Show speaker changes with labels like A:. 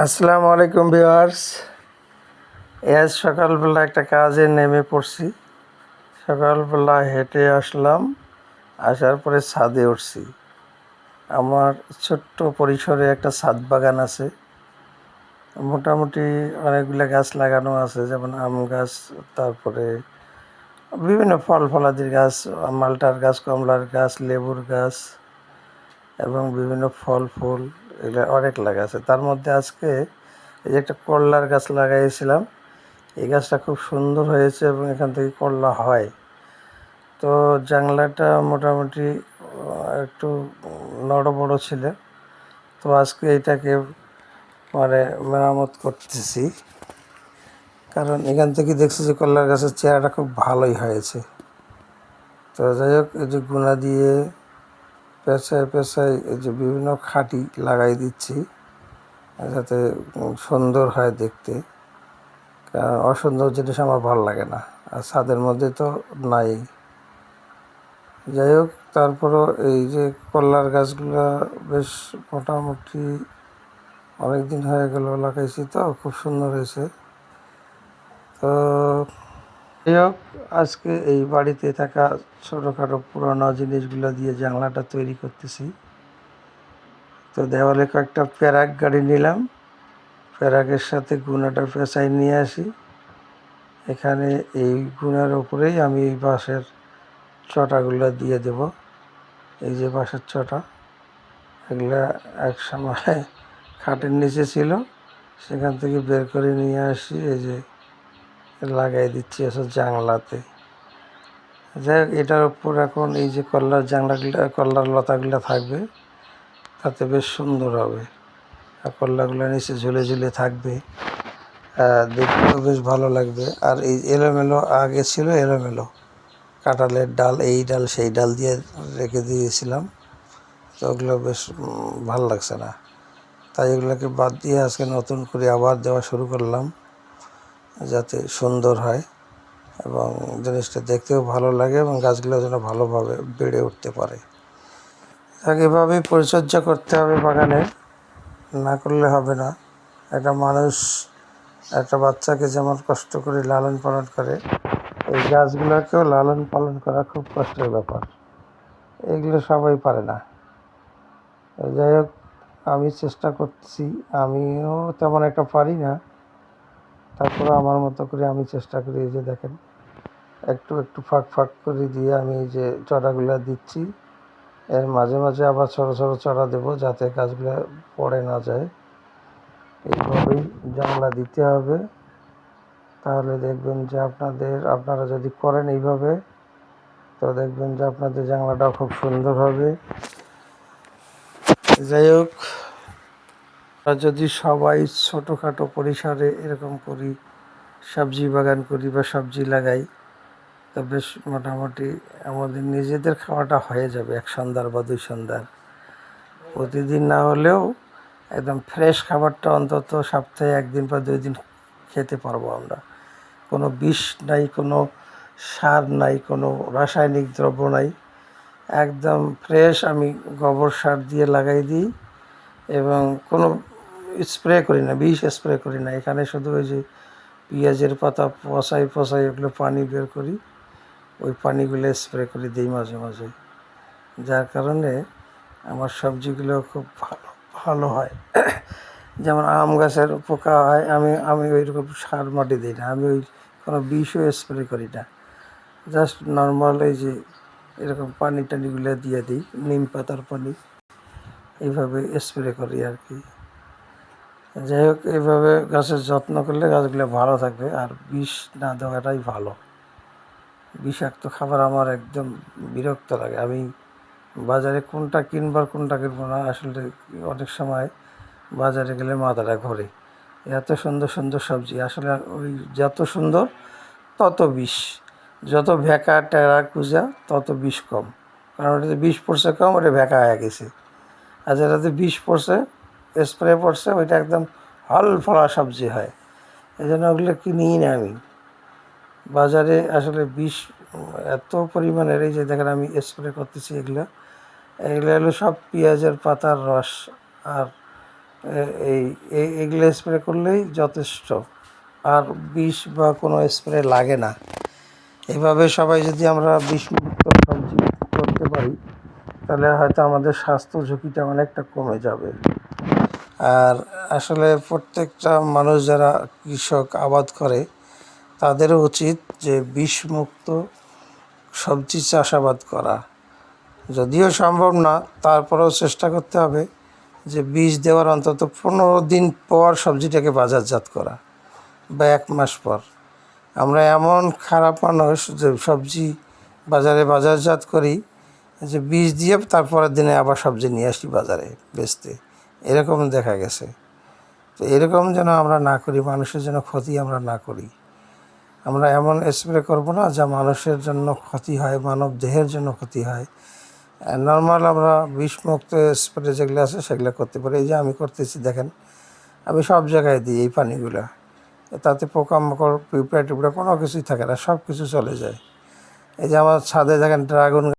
A: আসসালামু আলাইকুম ভিউয়ার্স। আজ সকালবেলা একটা কাজে নেমে পড়ছি। সকালবেলা হেঁটে আসলাম, আসার পরে ছাদে উঠছি। আমার ছোট্ট পরিসরে একটা ছাদ বাগান আছে। মোটামুটি অনেকগুলো গাছ লাগানো আছে, যেমন আম গাছ, তারপরে বিভিন্ন ফল ফলাদির গাছ, মালটার গাছ, কমলার গাছ, লেবুর গাছ এবং বিভিন্ন ফল ফুল, এগুলো অনেক লাগা আছে। তার মধ্যে আজকে এই যে একটা করলার গাছ লাগাইছিলাম, এই গাছটা খুব সুন্দর হয়েছে এবং এখান থেকে করলা হয়। তো জাংলাটা মোটামুটি একটু বড় ছিল, তো আজকে এটাকে মেরামত করতেছি, কারণ এখান থেকে দেখছি যে করলার গাছের চেহারাটা খুব ভালোই হয়েছে। তো যাই হোক, এই যে গুনা দিয়ে পেঁচায় পেঁচায় এই যে বিভিন্ন খাঁটি লাগাই দিচ্ছি, যাতে সুন্দর হয় দেখতে, কারণ অসুন্দর জিনিস আমার ভালো লাগে না, আর ছাদের মধ্যে তো নাই। যাই হোক, তারপরও এই যে কলার গাছগুলো বেশ মোটামুটি অনেক দিন হয়ে গেল লাগাইছি, তো খুব সুন্দর হয়েছে। তো যাই হোক, আজকে এই বাড়িতে থাকা ছোটোখাটো পুরোনো জিনিসগুলো দিয়ে জানলাটা তৈরি করতেছি। তো দেওয়ালে কয়েকটা প্যারাক গাড়ি নিলাম, প্যারাকের সাথে গুনাটা পেঁচাই নিয়ে আসি। এখানে এই গুনার উপরেই আমি এই বাঁশের চটাগুলো দিয়ে দেব। এই যে বাঁশের চটা, এগুলা এক সময় খাটের নিচে ছিল, সেখান থেকে বের করে নিয়ে আসি, এই যে লাগাই দিচ্ছি এসব জানলাতে। যাই হোক, এটার উপর এখন এই যে কল্লার জানলাগুলো, কল্লার লতাগুলো থাকবে, তাতে বেশ সুন্দর হবে, আর কল্লাগুলো নিচে ঝুলে ঝুলে থাকবে, দেখতেও বেশ ভালো লাগবে। আর এই এলোমেলো আগে ছিল এলোমেলো কাঁঠালের ডাল, এই ডাল সেই ডাল দিয়ে রেখে দিয়েছিলাম, তো ওগুলো বেশ ভালো লাগছে না, তাই এগুলোকে বাদ দিয়ে আজকে নতুন করে আবার দেওয়া শুরু করলাম, যাতে সুন্দর হয় এবং জিনিসটা দেখতেও ভালো লাগে এবং গাছগুলো যেন ভালোভাবে বেড়ে উঠতে পারে। এভাবেই পরিচর্যা করতে হবে বাগানে, না করলে হবে না। একটা মানুষ একটা বাচ্চাকে যেমন কষ্ট করে লালন পালন করে, এই গাছগুলোকেও লালন পালন করা খুব কষ্টের ব্যাপার, এগুলো সবাই পারে না। যাই হোক, আমি চেষ্টা করছি, আমিও তেমন একটা পারি না, তারপরে আমার মতো করে আমি চেষ্টা করি। এই যে দেখেন, একটু একটু ফাঁক ফাঁক করে দিয়ে আমি এই যে চড়াগুলো দিচ্ছি, এর মাঝে মাঝে আবার ছোটো ছোটো চড়া দেবো, যাতে গাছগুলো পড়ে না যায়। এইভাবেই জানলা দিতে হবে, তাহলে দেখবেন যে আপনারা যদি করেন এইভাবে, তো দেখবেন যে আপনাদের জানলাটাও খুব সুন্দর হবে। যাই হোক, যদি সবাই ছোটোখাটো পরিসরে এরকম করি, সবজি বাগান করি বা সবজি লাগাই, তো বেশ মোটামুটি আমাদের নিজেদের খাওয়াটা হয়ে যাবে এক সন্ধ্যার বা দুই সন্ধ্যার। প্রতিদিন না হলেও একদম ফ্রেশ খাবারটা অন্তত সপ্তাহে একদিন বা 2 দিন খেতে পারবো আমরা। কোনো বিষ নাই, কোনো সার নাই, কোনো রাসায়নিক দ্রব্য নাই, একদম ফ্রেশ। আমি গোবর সার দিয়ে লাগাই দিই এবং কোনো স্প্রে করি না, বিষ স্প্রে করি না। এখানে শুধু ওই যে পেঁয়াজের পাতা পচাই পচাই ওগুলো পানি বের করি, ওই পানিগুলো স্প্রে করে দিই মাঝে মাঝে, যার কারণে আমার সবজিগুলো খুব ভালো ভালো হয়। যেমন আম গাছের পোকা হয়, আমি ওই রকম সার মাটি দিই না, আমি ওই কোনো বিষও স্প্রে করি না, জাস্ট নর্মাল এই যে এরকম পানি টানিগুলো দিয়ে দিই, নিম পাতার পানি, এইভাবে স্প্রে করি আর কি। যাই হোক, এইভাবে গাছের যত্ন করলে গাছগুলো ভালো থাকবে, আর বিষ না দেওয়াটাই ভালো। বিষাক্ত খাবার আমার একদম বিরক্ত লাগে। আমি বাজারে কোনটা কিনবার কোনটা কিনবো না, আসলে অনেক সময় বাজারে গেলে মাথাটা ঘোরে। এত সুন্দর সুন্দর সবজি, আসলে ওই যত সুন্দর তত বিষ, যত ভেকা টেরা কুজা তত বিষ কম, কারণ ওটাতে বিষ পড়ছে কম, ওটা ভেকা হয়ে গেছে। আর যেটাতে বিষ পড়ছে, স্প্রে পড়ছে, ওইটা একদম হল ফলা সবজি হয়। এই জন্য ওগুলো কিনিই না আমি। বাজারে আসলে বিষ এত পরিমাণের, এই যে দেখেন আমি স্প্রে করতেছি, এগুলো হলো সব পেঁয়াজের পাতার রস আর এই এগুলো স্প্রে করলেই যথেষ্ট, আর বিষ বা কোনো স্প্রে লাগে না। এভাবে সবাই যদি আমরা বিষমুক্ত সবজি করতে পারি তাহলে হয়তো আমাদের স্বাস্থ্য ঝুঁকিটা অনেকটা কমে যাবে। আর আসলে প্রত্যেকটা মানুষ যারা কৃষক আবাদ করে তাদেরও উচিত যে বিষমুক্ত সবজি চাষাবাদ করা। যদিও সম্ভব না, তারপরেও চেষ্টা করতে হবে যে বীজ দেওয়ার অন্তত 15 দিন পর সবজিটাকে বাজারজাত করা, বা 1 মাস পর। আমরা এমন খারাপ মানুষ যে সবজি বাজারজাত করি যে বীজ দিয়ে তারপরের দিনে আবার সবজি নিয়ে আসি বাজারে বেচতে, এরকম দেখা গেছে। তো এরকম যেন আমরা না করি, মানুষের যেন ক্ষতি আমরা না করি। আমরা এমন স্প্রে করব না যা মানুষের জন্য ক্ষতি হয়, মানব দেহের জন্য ক্ষতি হয়। নর্মাল আমরা বিষমুক্ত স্প্রে যেগুলো আছে সেগুলো করতে পারি। এই যে আমি করতেছি, দেখেন আমি সব জায়গায় দিই এই পানিগুলো, তাতে পোকামাকড় পিঁপড়া টিপড়া কোনো কিছুই থাকে না, সব কিছু চলে যায়। এই যে আমার ছাদে দেখেন ড্রাগন